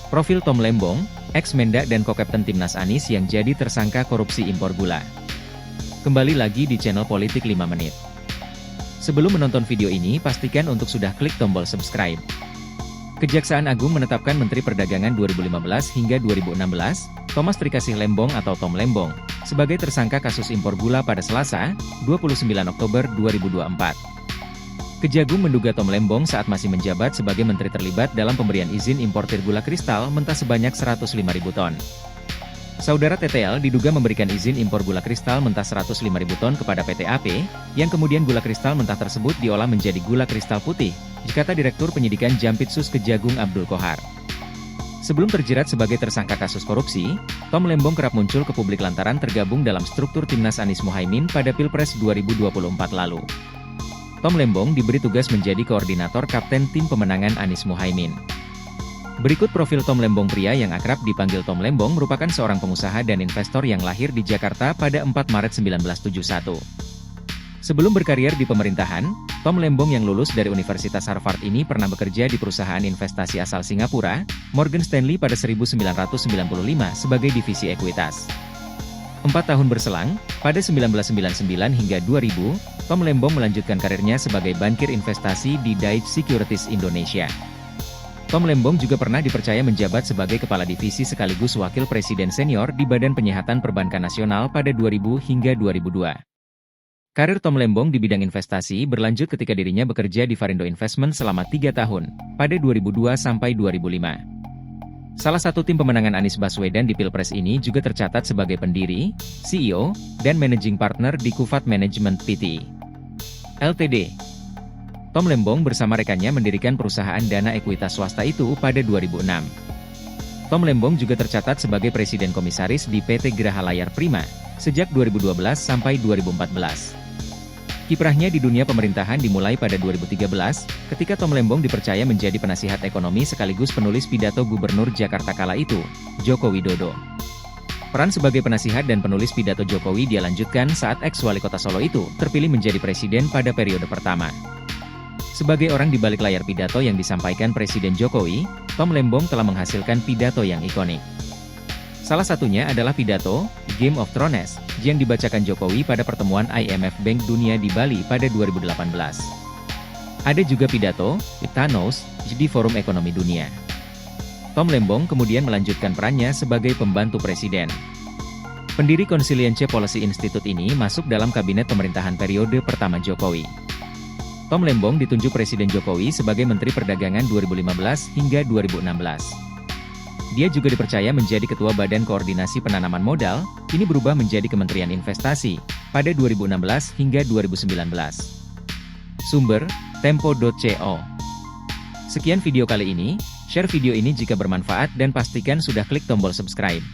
Profil Tom Lembong, ex-Mendak dan co-kapten Timnas Anies yang jadi tersangka korupsi impor gula. Kembali lagi di channel Politik 5 Menit. Sebelum menonton video ini, pastikan untuk sudah klik tombol subscribe. Kejaksaan Agung menetapkan Menteri Perdagangan 2015 hingga 2016, Thomas Trikasih Lembong atau Tom Lembong, sebagai tersangka kasus impor gula pada Selasa, 29 Oktober 2024. Kejagung menduga Tom Lembong saat masih menjabat sebagai menteri terlibat dalam pemberian izin importir gula kristal mentah sebanyak 105.000 ton. Saudara TTL diduga memberikan izin impor gula kristal mentah 105.000 ton kepada PT AP, yang kemudian gula kristal mentah tersebut diolah menjadi gula kristal putih, kata Direktur Penyidikan Jampitsus Kejagung Abdul Qohar. Sebelum terjerat sebagai tersangka kasus korupsi, Tom Lembong kerap muncul ke publik lantaran tergabung dalam struktur Timnas Anies Muhaimin pada Pilpres 2024 lalu. Tom Lembong diberi tugas menjadi koordinator kapten tim pemenangan Anies Muhaimin. Berikut profil Tom Lembong. Pria yang akrab dipanggil Tom Lembong merupakan seorang pengusaha dan investor yang lahir di Jakarta pada 4 Maret 1971. Sebelum berkarir di pemerintahan, Tom Lembong yang lulus dari Universitas Harvard ini pernah bekerja di perusahaan investasi asal Singapura, Morgan Stanley pada 1995 sebagai divisi ekuitas. 4 tahun berselang, pada 1999 hingga 2000, Tom Lembong melanjutkan karirnya sebagai bankir investasi di Daiichi Securities Indonesia. Tom Lembong juga pernah dipercaya menjabat sebagai kepala divisi sekaligus wakil presiden senior di Badan Penyihatan Perbankan Nasional pada 2000 hingga 2002. Karir Tom Lembong di bidang investasi berlanjut ketika dirinya bekerja di Varindo Investment selama 3 tahun, pada 2002 sampai 2005. Salah satu tim pemenangan Anies Baswedan di Pilpres ini juga tercatat sebagai pendiri, CEO, dan managing partner di Kufat Management Pty. Ltd. Tom Lembong bersama rekannya mendirikan perusahaan dana ekuitas swasta itu pada 2006. Tom Lembong juga tercatat sebagai presiden komisaris di PT Geraha Layar Prima, sejak 2012 sampai 2014. Kiprahnya di dunia pemerintahan dimulai pada 2013, ketika Tom Lembong dipercaya menjadi penasihat ekonomi sekaligus penulis pidato Gubernur Jakarta kala itu, Joko Widodo. Peran sebagai penasihat dan penulis pidato Jokowi dia lanjutkan saat ex-wali kota Solo itu terpilih menjadi presiden pada periode pertama. Sebagai orang di balik layar pidato yang disampaikan Presiden Jokowi, Tom Lembong telah menghasilkan pidato yang ikonik. Salah satunya adalah pidato Game of Thrones yang dibacakan Jokowi pada pertemuan IMF Bank Dunia di Bali pada 2018. Ada juga pidato Thanos di Forum Ekonomi Dunia. Tom Lembong kemudian melanjutkan perannya sebagai pembantu presiden. Pendiri Consilience Policy Institute ini masuk dalam kabinet pemerintahan periode pertama Jokowi. Tom Lembong ditunjuk Presiden Jokowi sebagai Menteri Perdagangan 2015 hingga 2016. Dia juga dipercaya menjadi Ketua Badan Koordinasi Penanaman Modal, kini berubah menjadi Kementerian Investasi, pada 2016 hingga 2019. Sumber, Tempo.co. Sekian video kali ini, share video ini jika bermanfaat dan pastikan sudah klik tombol subscribe.